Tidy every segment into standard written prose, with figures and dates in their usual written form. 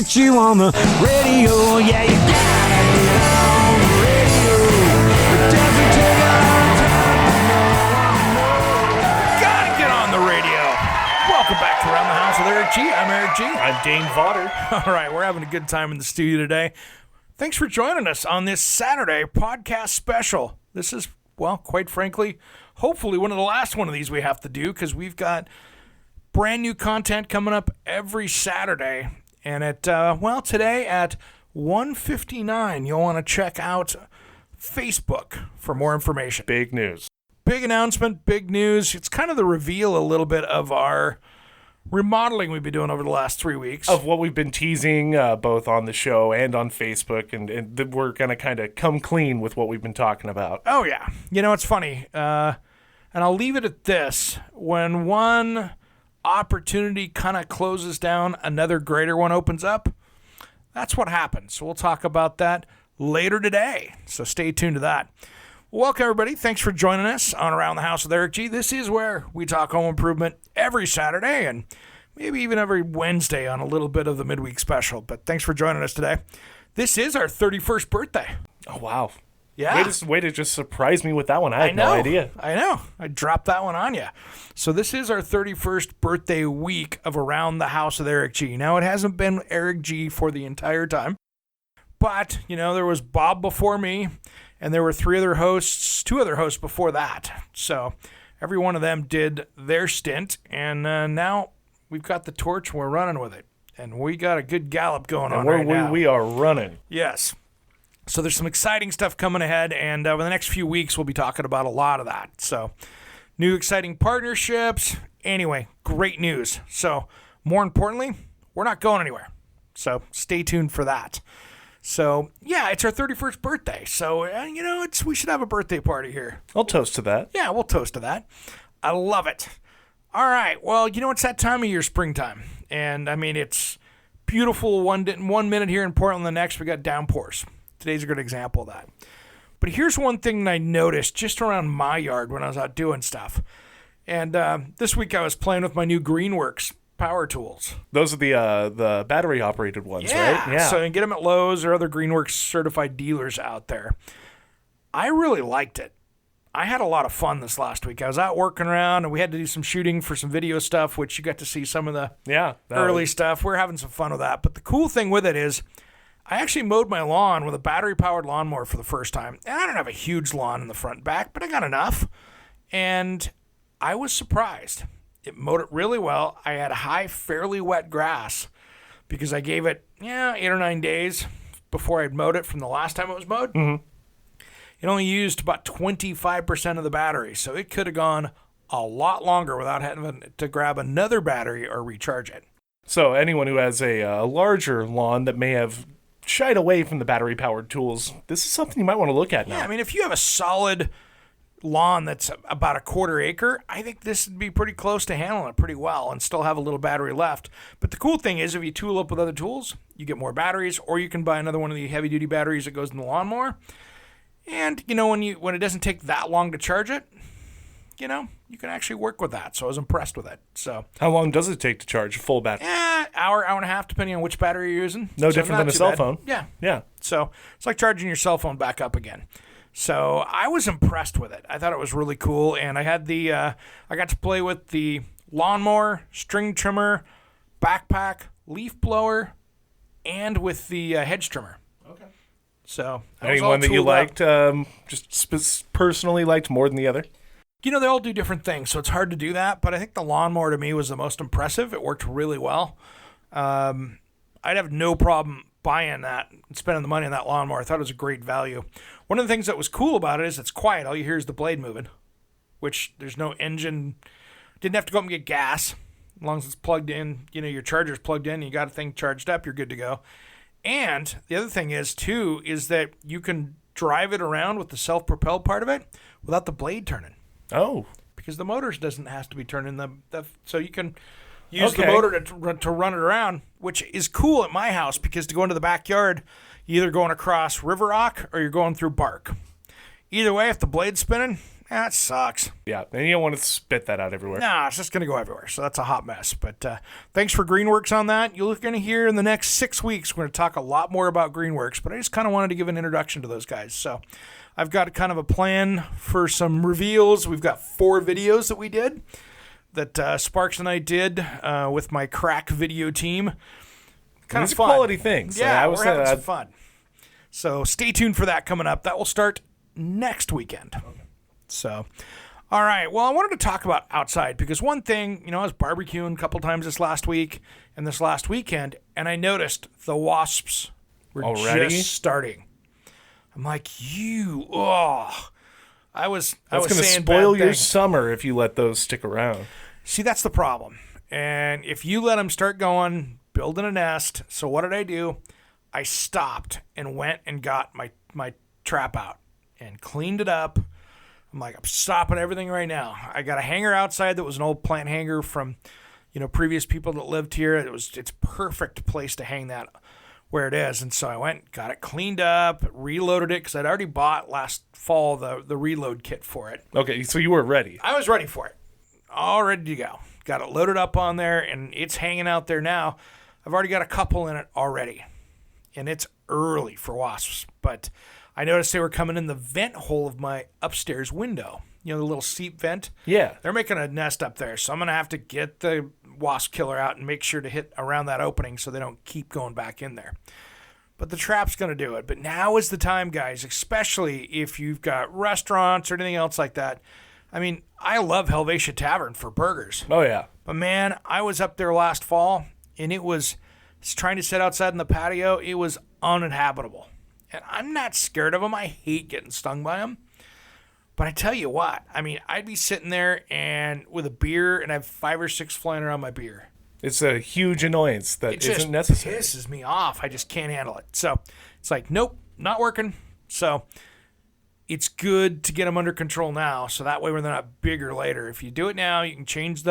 get you on the radio. Yeah, you gotta get on the radio. It doesn't take a long time. Gotta get on the radio. Welcome back to Around the House with Eric G. I'm Eric G. I'm Dane Vodder. All right, we're having a good time in the studio today. Thanks for joining us on this Saturday podcast special. This is, well, quite frankly, hopefully one of the last one of these we have to do because we've got brand new content coming up every Saturday. And at, today at 1:59, you'll want to check out Facebook for more information. Big news. Big announcement, big news. It's kind of the reveal a little bit of our remodeling we've been doing over the last 3 weeks. Of what we've been teasing both on the show and on Facebook, and we're going to kind of come clean with what we've been talking about. Oh, yeah. You know, it's funny, and I'll leave it at this. When one opportunity kind of closes down, another greater one opens up. That's what happens. So we'll talk about that later today. So stay tuned to that. Welcome, everybody. Thanks for joining us on Around the House with Eric G. This is where we talk home improvement every Saturday and maybe even every Wednesday on a little bit of the midweek special. But thanks for joining us today. This is our 31st birthday. Oh, wow. Yeah. Way to just surprise me with that one. I had no idea. I know. I dropped that one on you. So this is our 31st birthday week of Around the House with Eric G. Now, it hasn't been Eric G for the entire time. But, you know, there was Bob before me. And there were two other hosts before that. So every one of them did their stint. And now we've got the torch and we're running with it. And we got a good gallop going on right now. We are running. Yes. So there's some exciting stuff coming ahead. And over the next few weeks, we'll be talking about a lot of that. So new exciting partnerships. Anyway, great news. So more importantly, we're not going anywhere. So stay tuned for that. So, yeah, it's our 31st birthday. So, we should have a birthday party here. I'll toast to that. Yeah, we'll toast to that. I love it. All right. Well, it's that time of year, springtime. And, I mean, it's beautiful one minute here in Portland. The next, we got downpours. Today's a good example of that. But here's one thing that I noticed just around my yard when I was out doing stuff. And this week I was playing with my new Greenworks power tools. Those are the battery-operated ones, right? Yeah. So you can get them at Lowe's or other Greenworks certified dealers out there. I really liked it. I had a lot of fun this last week. I was out working around, and we had to do some shooting for some video stuff, which you got to see some of the early stuff. We're having some fun with that. But the cool thing with it is I actually mowed my lawn with a battery-powered lawnmower for the first time. And I don't have a huge lawn in the front and back, but I got enough. And I was surprised. It mowed it really well. I had high, fairly wet grass because I gave it 8 or 9 days before I'd mowed it from the last time it was mowed. Mm-hmm. It only used about 25% of the battery, so it could have gone a lot longer without having to grab another battery or recharge it. So anyone who has a larger lawn that may have shied away from the battery-powered tools, this is something you might want to look at now. Yeah, I mean, if you have a solid lawn that's about a quarter acre, I think this would be pretty close to handling it pretty well and still have a little battery left. But the cool thing is if you tool up with other tools, you get more batteries, or you can buy another one of the heavy duty batteries that goes in the lawnmower. And when it doesn't take that long to charge it, you can actually work with that. So I was impressed with it. So how long does it take to charge a full battery? Hour and a half, depending on which battery you're using. No different than a cell phone. Yeah. So it's like charging your cell phone back up again. So I was impressed with it. I thought it was really cool, and I had I got to play with the lawnmower, string trimmer, backpack, leaf blower, and with the hedge trimmer. Okay. So anyone that you liked, personally liked more than the other? They all do different things, so it's hard to do that. But I think the lawnmower to me was the most impressive. It worked really well. I'd have no problem buying that and spending the money on that lawnmower. I thought it was a great value. One of the things that was cool about it is it's quiet. All you hear is the blade moving, which there's no engine. Didn't have to go up and get gas. As long as it's plugged in, your charger's plugged in, you got a thing charged up, you're good to go. And the other thing is, too, is that you can drive it around with the self-propelled part of it without the blade turning. Oh. Because the motor doesn't have to be turning. So you can use the motor to run it around, which is cool at my house because to go into the backyard, you're either going across river rock or you're going through bark. Either way, if the blade's spinning, That sucks. Yeah, and you don't want to spit that out everywhere. Nah, it's just going to go everywhere. So that's a hot mess. But thanks for Greenworks on that. You're going to hear in the next 6 weeks, we're going to talk a lot more about Greenworks. But I just kind of wanted to give an introduction to those guys. So I've got kind of a plan for some reveals. We've got 4 videos that we did that Sparks and I did with my crack video team. Kind of fun. Quality things. Yeah, we're having some fun. So stay tuned for that coming up. That will start next weekend. So, all right. Well, I wanted to talk about outside because one thing, I was barbecuing a couple times this last week and this last weekend, and I noticed the wasps were already just starting. I'm like, I was going to saying spoil bad your things. summer if you let those stick around. See, that's the problem. And if you let them start going, building a nest, so what did I do? I stopped and went and got my trap out and cleaned it up. I'm like, I'm stopping everything right now. I got a hanger outside that was an old plant hanger from, previous people that lived here. It's perfect place to hang that where it is. And so I went, got it cleaned up, reloaded it because I'd already bought last fall the reload kit for it. Okay, so you were ready. I was ready for it. All ready to go. Got it loaded up on there and it's hanging out there now. I've already got a couple in it already. And it's early for wasps, but I noticed they were coming in the vent hole of my upstairs window. The little seep vent. Yeah. They're making a nest up there, so I'm going to have to get the wasp killer out and make sure to hit around that opening so they don't keep going back in there. But the trap's going to do it. But now is the time, guys, especially if you've got restaurants or anything else like that. I mean, I love Helvetia Tavern for burgers. Oh, yeah. But, man, I was up there last fall, and it was trying to sit outside in the patio. It was uninhabitable. And I'm not scared of them. I hate getting stung by them. But I tell you what, I mean, I'd be sitting there and with a beer and I have 5 or 6 flying around my beer. It's a huge annoyance that It just isn't necessary. pisses me off. I just can't handle it. So it's like, nope, not working. So it's good to get them under control now. So that way when they're not bigger later. If you do it now, you can change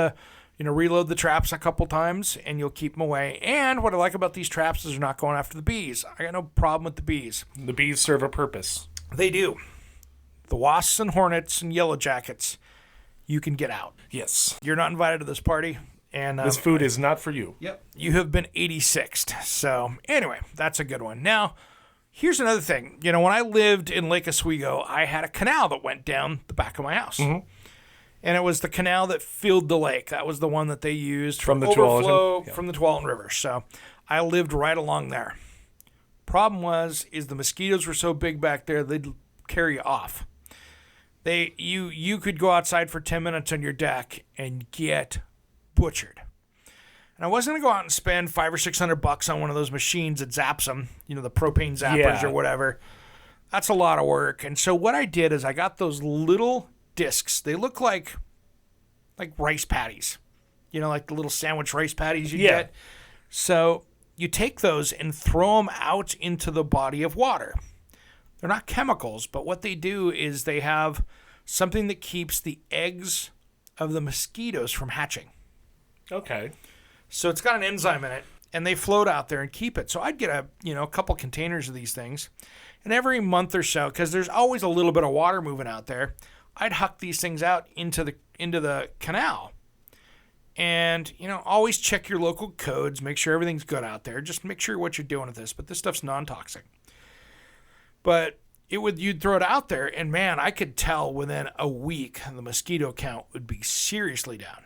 reload the traps a couple times and you'll keep them away. And what I like about these traps is they're not going after the bees. I got no problem with the bees. The bees serve a purpose. They do. The wasps and hornets and yellow jackets, you can get out. Yes. You're not invited to this party. And this food is not for you. Yep. You have been 86th. So anyway, that's a good one. Now, here's another thing. When I lived in Lake Oswego, I had a canal that went down the back of my house. Mm-hmm. And it was the canal that filled the lake. That was the one that they used from the overflow from the Tualatin River. So I lived right along there. Problem is the mosquitoes were so big back there, they'd carry you off. You could go outside for 10 minutes on your deck and get butchered. And I wasn't going to go out and spend $500 or $600 on one of those machines that zaps them, the propane zappers or whatever. That's a lot of work. And so what I did is I got those little discs. They look like rice patties, like the little sandwich rice patties you get. So you take those and throw them out into the body of water. They're not chemicals, but what they do is they have something that keeps the eggs of the mosquitoes from hatching. Okay. So it's got an enzyme in it, and they float out there and keep it. So I'd get a couple containers of these things, and every month or so, because there's always a little bit of water moving out there, I'd huck these things out into the canal. And, always check your local codes, make sure everything's good out there. Just make sure what you're doing with this. But this stuff's non-toxic. But you'd throw it out there, and man, I could tell within a week the mosquito count would be seriously down.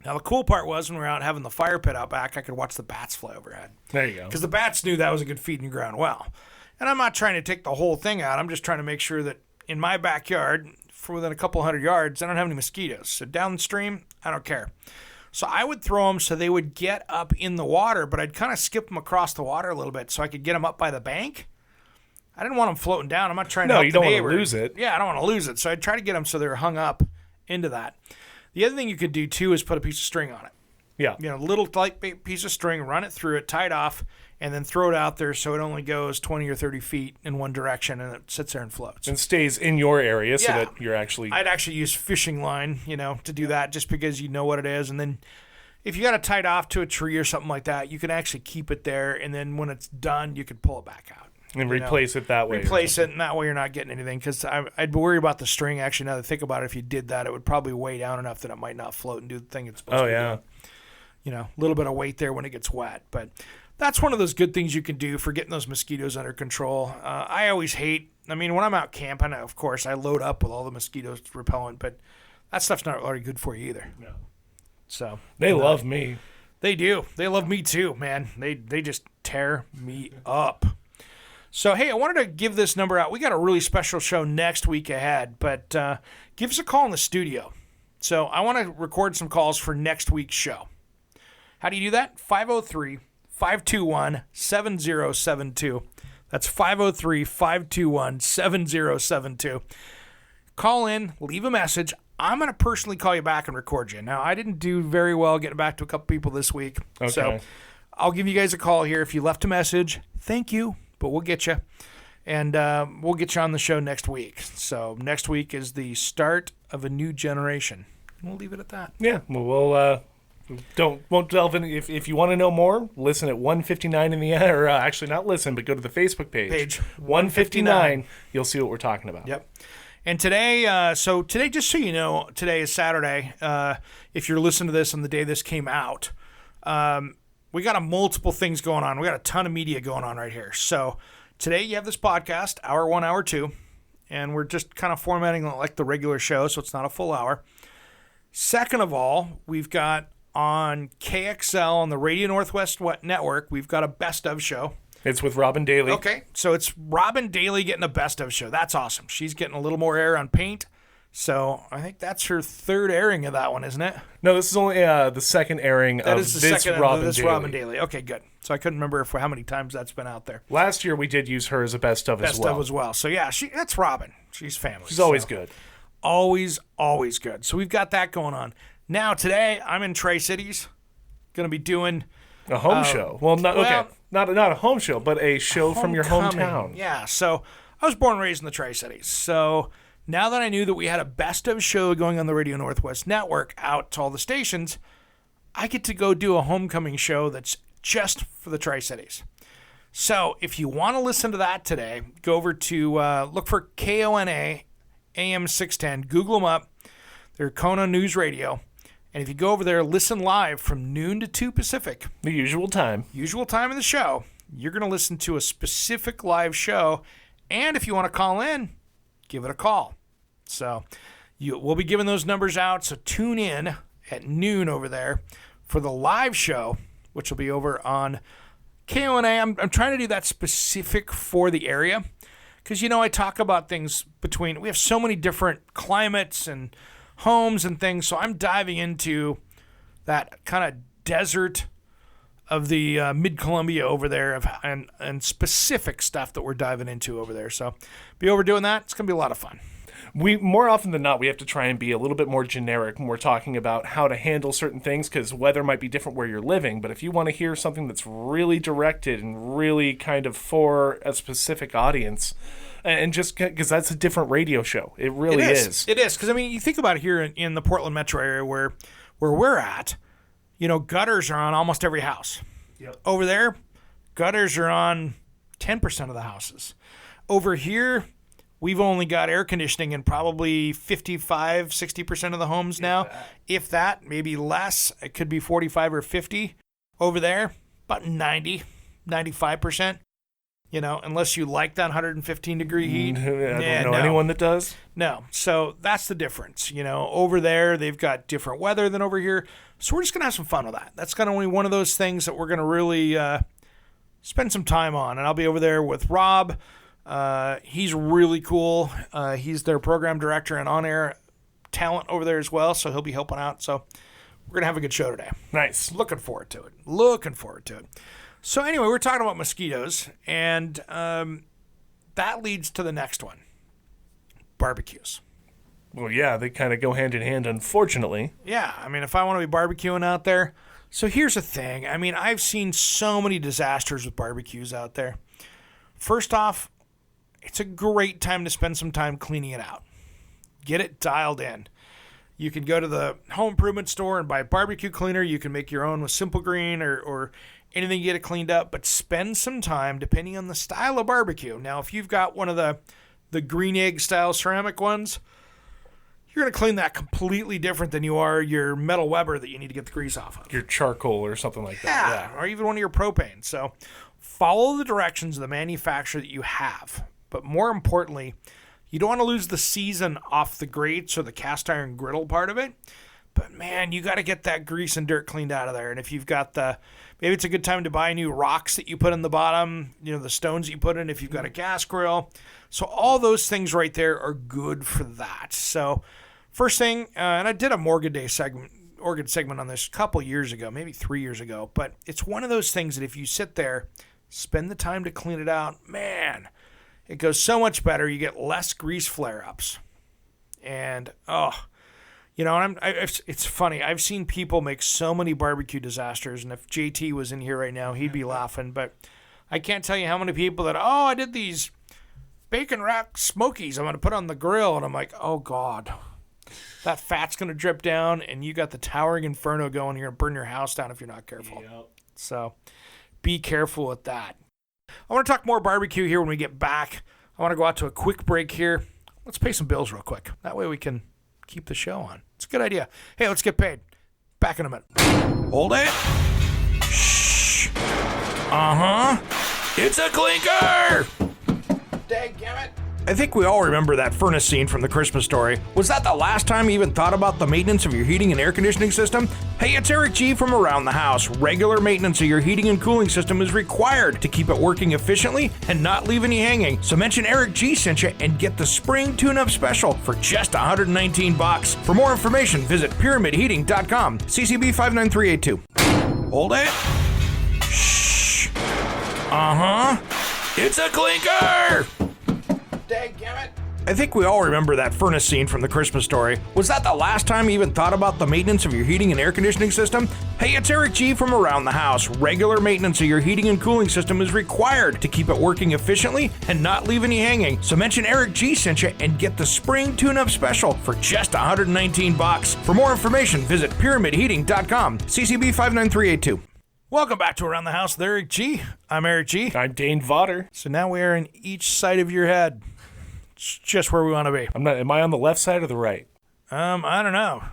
Now, the cool part was when we were out having the fire pit out back, I could watch the bats fly overhead. There you go. Because the bats knew that was a good feeding ground well. And I'm not trying to take the whole thing out. I'm just trying to make sure that in my backyard, for within a couple hundred yards, I don't have any mosquitoes. So downstream, I don't care. So I would throw them so they would get up in the water, but I'd kind of skip them across the water a little bit so I could get them up by the bank. I didn't want them floating down. I'm not trying to help you the don't neighbor. want to lose it. Yeah, I don't want to lose it. So I'd try to get them so they're hung up into that. The other thing you could do, too, is put a piece of string on it. Yeah. A little light piece of string, run it through it, tie it off, and then throw it out there so it only goes 20 or 30 feet in one direction, and it sits there and floats. And stays in your area so that you're actually... I'd actually use fishing line, to do that just because you know what it is. And then if you got it tied off to a tree or something like that, you can actually keep it there, and then when it's done, you can pull it back out. And replace it that way. Replace it, and that way you're not getting anything. Because I'd worry about the string. Actually, now that I think about it, if you did that, it would probably weigh down enough that it might not float and do the thing it's supposed to do. Oh, yeah. A little bit of weight there when it gets wet. But that's one of those good things you can do for getting those mosquitoes under control. I always hate, when I'm out camping, of course, I load up with all the mosquito repellent, but that stuff's not really good for you either. No. So they love me. They do. They love me too, man. They just tear me up. So, hey, I wanted to give this number out. We got a really special show next week ahead, but give us a call in the studio. So I want to record some calls for next week's show. How do you do that? 503-521-7072. That's 503-521-7072. Call in, leave a message. I'm going to personally call you back and record you. Now, I didn't do very well getting back to a couple people this week. Okay. So I'll give you guys a call here. If you left a message, thank you. But we'll get you, and we'll get you on the show next week. So next week is the start of a new generation. We'll leave it at that. Yeah, well, won't delve in. If you want to know more, listen at 159 in the or actually not listen, but go to the Facebook page 159. You'll see what we're talking about. Yep. And today, just so you know, today is Saturday. If you're listening to this on the day this came out. We got multiple things going on. We got a ton of media going on right here. So today you have this podcast, hour 1, hour 2, and we're just kind of formatting it like the regular show, so it's not a full hour. Second of all, we've got on KXL on the Radio Northwest Network, we've got a best of show. It's with Robin Daly. Okay, so it's Robin Daly getting a best of show. That's awesome. She's getting a little more air on paint. So I think that's her third airing of that one, isn't it? No, this is only the second airing of this Robin Daly. Okay, good. So I couldn't remember how many times that's been out there. Last year we did use her as a best of as well. So yeah, that's Robin. She's family. She's always good. Always good. So we've got that going on. Now today I'm in Tri-Cities, going to be doing a home show. Not a home show, but a show from your hometown. Yeah. So I was born and raised in the Tri-Cities. So now that I knew that we had a best of show going on the Radio Northwest Network out to all the stations, I get to go do a homecoming show that's just for the Tri-Cities. So if you want to listen to that today, go over to look for KONA AM 610. Google them up. They're Kona News Radio. And if you go over there, listen live from noon to 2 Pacific. The usual time. Usual time of the show. You're going to listen to a specific live show. And if you want to call in, give it a call. So we'll be giving those numbers out. So tune in at noon over there for the live show, which will be over on KONA. I'm trying to do that specific for the area because, I talk about things we have so many different climates and homes and things. So I'm diving into that kind of desert of the mid-Columbia over there and specific stuff that we're diving into over there. So be over doing that. It's going to be a lot of fun. We more often than not, we have to try and be a little bit more generic when we're talking about how to handle certain things because weather might be different where you're living. But if you want to hear something that's really directed and really kind of for a specific audience, and just because that's a different radio show, it really is. It is because you think about it here in the Portland metro area where we're at. Gutters are on almost every house. Yep. Over there, gutters are on 10% of the houses. Over here, we've only got air conditioning in probably 55, 60% of the homes now. If that, maybe less. It could be 45 or 50. Over there, about 90, 95%. Unless you like that 115-degree heat. I don't know anyone that does. No. So that's the difference. Over there, they've got different weather than over here. So we're just going to have some fun with that. That's kind of only one of those things that we're going to really spend some time on. And I'll be over there with Rob. He's really cool. He's their program director and on-air talent over there as well. So he'll be helping out. So we're going to have a good show today. Nice. Looking forward to it. So anyway, we're talking about mosquitoes, and that leads to the next one, barbecues. Well, yeah, they kind of go hand in hand, unfortunately. Yeah, if I want to be barbecuing out there. So here's the thing. I've seen so many disasters with barbecues out there. First off, it's a great time to spend some time cleaning it out. Get it dialed in. You can go to the home improvement store and buy barbecue cleaner. You can make your own with Simple Green or anything to get it cleaned up, but spend some time depending on the style of barbecue. Now, if you've got one of the green egg style ceramic ones, you're going to clean that completely different than you are your metal Weber that you need to get the grease off of. Your charcoal or something like that. Yeah, or even one of your propane. So follow the directions of the manufacturer that you have. But more importantly, you don't want to lose the season off the grates or the cast iron griddle part of it. But man, you got to get that grease and dirt cleaned out of there. And if you've got maybe it's a good time to buy new rocks that you put in the bottom, the stones that you put in if you've got a gas grill. So all those things right there are good for that. So first thing, and I did a Morgan segment on this a couple years ago, maybe 3 years ago, but it's one of those things that if you sit there, spend the time to clean it out, man, it goes so much better. You get less grease flare-ups. And, it's funny. I've seen people make so many barbecue disasters, and if JT was in here right now, he'd be laughing. But I can't tell you how many people that, I did these bacon rack smokies I'm going to put on the grill. And I'm like, oh, God. That fat's going to drip down, and you got the towering inferno going. You're going to burn your house down if you're not careful. Yep. So be careful with that. I want to talk more barbecue here when we get back. I want to go out to a quick break here. Let's pay some bills real quick. That way we can keep the show on. It's a good idea. Hey, let's get paid. Back in a minute. Hold it. Shh. It's a clinker! Dadgummit. I think we all remember that furnace scene from the Christmas Story. Was that the last time you even thought about the maintenance of your heating and air conditioning system? Hey, it's Eric G from Around the House. Regular maintenance of your heating and cooling system is required to keep it working efficiently and not leaving you hanging. So mention Eric G sent you and get the spring tune-up special for just $119. For more information, visit pyramidheating.com. CCB 59382. Hold it. Shh. It's a clinker! Dadgummit. I think we all remember that furnace scene from the Christmas Story. Was that the last time you even thought about the maintenance of your heating and air conditioning system? Hey, it's Eric G from Around the House. Regular maintenance of your heating and cooling system is required to keep it working efficiently and not leaving you hanging. So mention Eric G sent you and get the spring tune-up special for just $119. For more information, visit pyramidheating.com. CCB 59382. Welcome back to Around the House with Eric G. I'm Eric G. I'm Dane Vodder. So now we are in each side of your head. It's just where we want to be. Am I on the left side or the right? I don't know.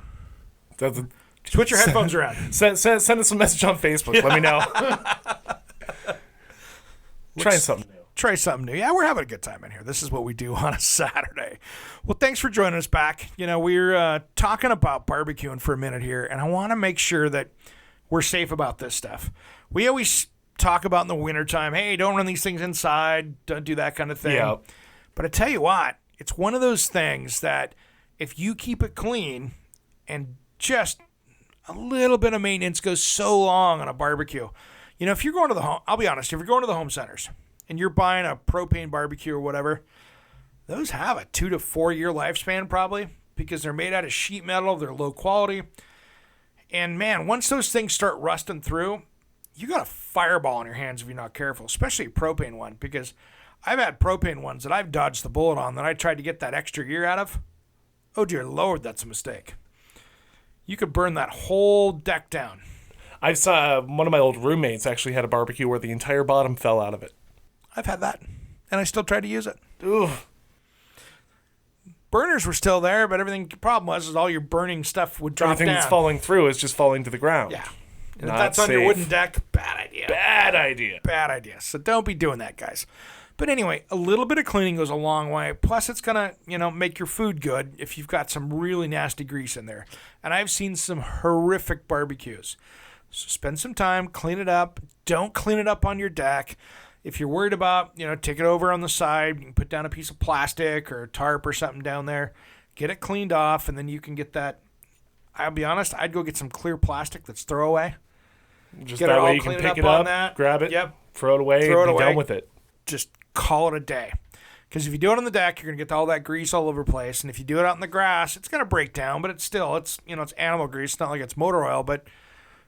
Switch your headphones around. Send us a message on Facebook. Let me know. Try something new. Yeah, we're having a good time in here. This is what we do on a Saturday. Well, thanks for joining us back. We're talking about barbecuing for a minute here, and I want to make sure that we're safe about this stuff. We always talk about in the wintertime, hey, don't run these things inside, don't do that kind of thing. Yeah. But I tell you what, it's one of those things that if you keep it clean and just a little bit of maintenance goes so long on a barbecue. If you're going to the home, I'll be honest, if you're going to the home centers and you're buying a propane barbecue or whatever, those have a 2 to 4 year lifespan probably because they're made out of sheet metal, they're low quality. And man, once those things start rusting through, you got a fireball in your hands if you're not careful, especially a propane one, because I've had propane ones that I've dodged the bullet on that I tried to get that extra year out of. Oh dear Lord, that's a mistake. You could burn that whole deck down. I saw one of my old roommates actually had a barbecue where the entire bottom fell out of it. I've had that, and I still tried to use it. Ooh. Burners were still there, but the problem was all your burning stuff would drop Everything down. that's falling through is just falling to the ground. Yeah. And if Not that's on your safe. wooden deck, bad idea. Bad idea. Bad idea. So don't be doing that, guys. But anyway, a little bit of cleaning goes a long way. Plus, it's going to, make your food good if you've got some really nasty grease in there. And I've seen some horrific barbecues. So spend some time, clean it up. Don't clean it up on your deck. If you're worried about, take it over on the side. You can put down a piece of plastic or a tarp or something down there. Get it cleaned off, and then you can get that. I'll be honest, I'd go get some clear plastic that's throwaway. Just Get that it way all you can cleaned pick up it on up, that. grab it, Yep. throw it away, Throw it and be away. done with it. Just call it a day. Because if you do it on the deck, you're going to get all that grease all over the place. And if you do it out in the grass, it's going to break down, but it's animal grease. It's not like it's motor oil, but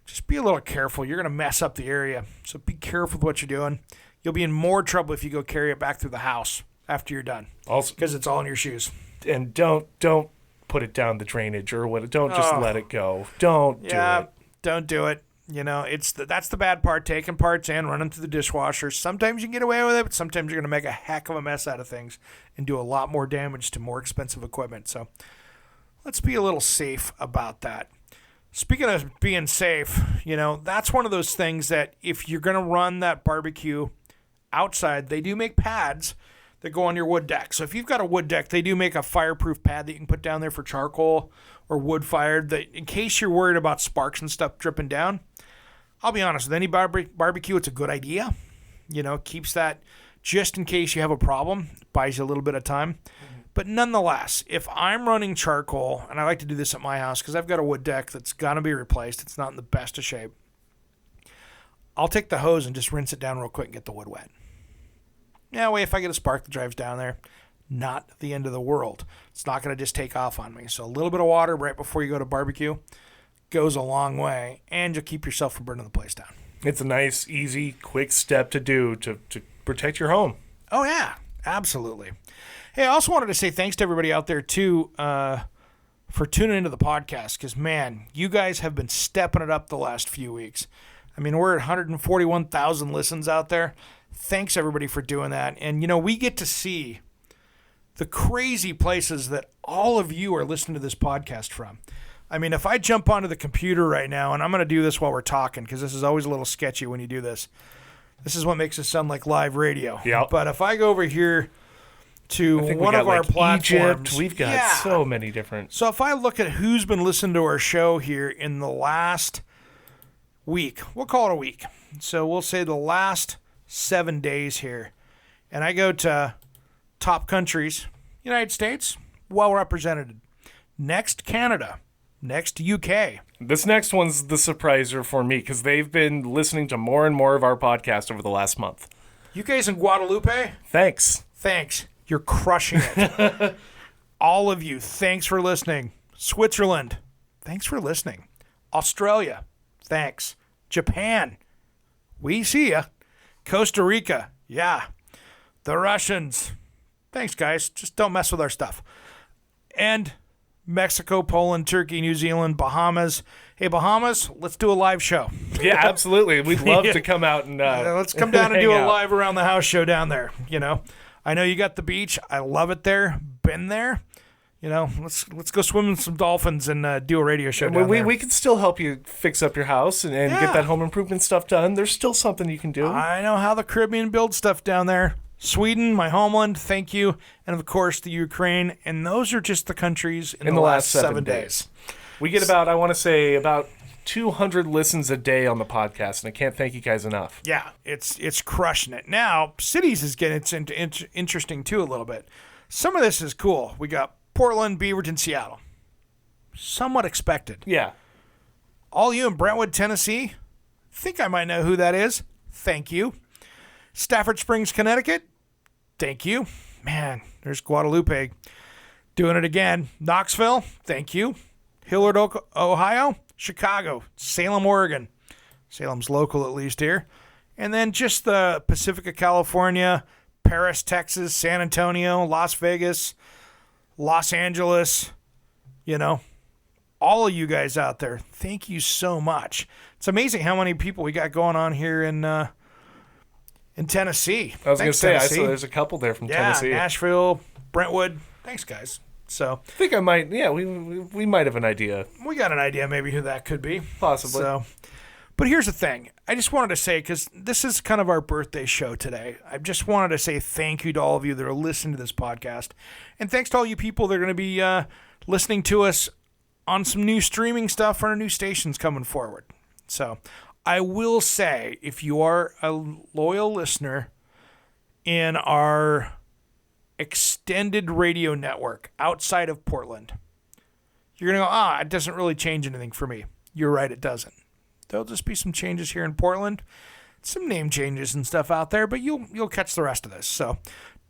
just be a little careful. You're going to mess up the area. So be careful with what you're doing. You'll be in more trouble if you go carry it back through the house after you're done. Also, because it's all in your shoes. And don't put it down the drainage or what. Don't just let it go. Don't do it. Don't do it. That's the bad part, taking parts in, running through the dishwasher. Sometimes you can get away with it, but sometimes you're going to make a heck of a mess out of things and do a lot more damage to more expensive equipment. So let's be a little safe about that. Speaking of being safe, that's one of those things that if you're going to run that barbecue outside, they do make pads that go on your wood deck. So if you've got a wood deck, they do make a fireproof pad that you can put down there for charcoal or wood fired, that in case you're worried about sparks and stuff dripping down. I'll be honest, with any barbecue, it's a good idea. Keeps that just in case you have a problem. Buys you a little bit of time. But nonetheless, if I'm running charcoal, and I like to do this at my house because I've got a wood deck that's going to be replaced. It's not in the best of shape. I'll take the hose and just rinse it down real quick and get the wood wet. Yeah, wait, if I get a spark that drives down there, not the end of the world. It's not going to just take off on me. So a little bit of water right before you go to barbecue goes a long way, and you'll keep yourself from burning the place down. It's a nice, easy, quick step to do to protect your home. Oh, yeah, absolutely. Hey, I also wanted to say thanks to everybody out there, too, for tuning into the podcast, because, man, you guys have been stepping it up the last few weeks. I mean, we're at 141,000 listens out there. Thanks, everybody, for doing that. And, we get to see the crazy places that all of you are listening to this podcast from. I mean, if I jump onto the computer right now, and I'm going to do this while we're talking, because this is always a little sketchy when you do this. This is what makes it sound like live radio. Yep. But if I go over here to one of our platforms. Egypt. We've got so many different. So if I look at who's been listening to our show here in the last week, we'll call it a week. So we'll say the last 7 days here. And I go to top countries, United States, well represented. Next, Canada. Next, UK. This next one's the surpriser for me because they've been listening to more and more of our podcast over the last month. You guys in Guadalupe? Thanks. You're crushing it. All of you, thanks for listening. Switzerland, thanks for listening. Australia, thanks. Japan, we see ya. Costa Rica, yeah. The Russians, thanks, guys. Just don't mess with our stuff. And Mexico, Poland, Turkey, New Zealand, Bahamas. Hey, Bahamas, let's do a live show. Yeah, absolutely. We'd love to come out and let's come down and do a out. live around the house show down there. I know you got the beach. I love it there. Been there. Let's go swim with some dolphins and do a radio show down there. We can still help you fix up your house and get that home improvement stuff done. There's still something you can do. I know how the Caribbean builds stuff down there. Sweden, my homeland, thank you. And, of course, the Ukraine. And those are just the countries in the last 7 days. We get about 200 listens a day on the podcast, and I can't thank you guys enough. Yeah, it's crushing it. Now, cities is getting interesting, too, a little bit. Some of this is cool. We got Portland, Beaverton, Seattle. Somewhat expected. Yeah. All you in Brentwood, Tennessee, think I might know who that is. Thank you. Stafford Springs, Connecticut. Thank you. Man, there's Guadalupe doing it again. Knoxville. Thank you. Hilliard, Ohio. Chicago. Salem, Oregon. Salem's local, at least here. And then just the Pacifica, California, Paris, Texas, San Antonio, Las Vegas, Los Angeles. All of you guys out there, thank you so much. It's amazing how many people we got going on here in Tennessee. I was going to say, I saw there's a couple there from Tennessee. Nashville, Brentwood. Thanks, guys. So I think I might, we might have an idea. We got an idea maybe who that could be. Possibly. But here's the thing. I just wanted to say, because this is kind of our birthday show today, I just wanted to say thank you to all of you that are listening to this podcast. And thanks to all you people that are going to be listening to us on some new streaming stuff for our new stations coming forward. So I will say, if you are a loyal listener in our extended radio network outside of Portland, you're going to go, it doesn't really change anything for me. You're right, it doesn't. There'll just be some changes here in Portland, some name changes and stuff out there, but you'll catch the rest of this. So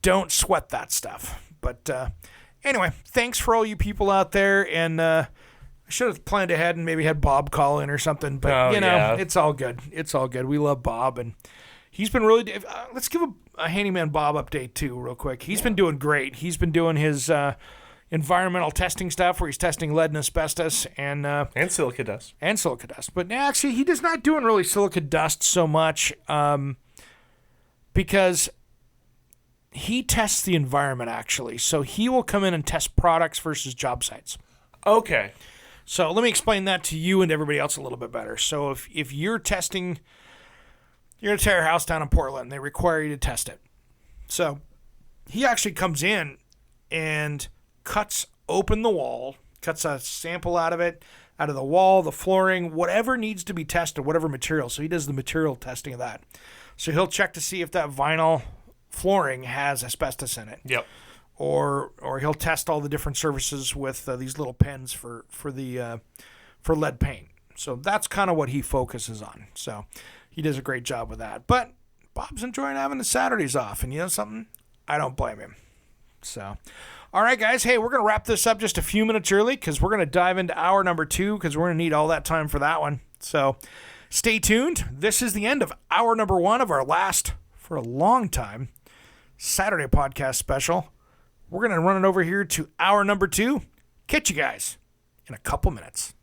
don't sweat that stuff. But anyway, thanks for all you people out there, and I should have planned ahead and maybe had Bob call in or something, but it's all good. It's all good. We love Bob, and he's been really. Let's give a handyman Bob update too, real quick. He's been doing great. He's been doing his, environmental testing stuff where he's testing lead and asbestos and silica dust. And silica dust. But actually, he does not doing really silica dust so much because he tests the environment, actually. So he will come in and test products versus job sites. Okay. So let me explain that to you and everybody else a little bit better. So if you're testing, you're going to tear a house down in Portland, they require you to test it. So he actually comes in and cuts open the wall, cuts a sample out of it, out of the wall, the flooring, whatever needs to be tested, whatever material. So he does the material testing of that. So he'll check to see if that vinyl flooring has asbestos in it. Yep. Or he'll test all the different surfaces with these little pens for lead paint. So that's kind of what he focuses on. So he does a great job with that. But Bob's enjoying having the Saturdays off, and you know something? I don't blame him. So, all right, guys. Hey, we're going to wrap this up just a few minutes early because we're going to dive into hour number 2 because we're going to need all that time for that one. So stay tuned. This is the end of hour number 1 of our last, for a long time, Saturday podcast special. We're going to run it over here to hour number 2. Catch you guys in a couple minutes.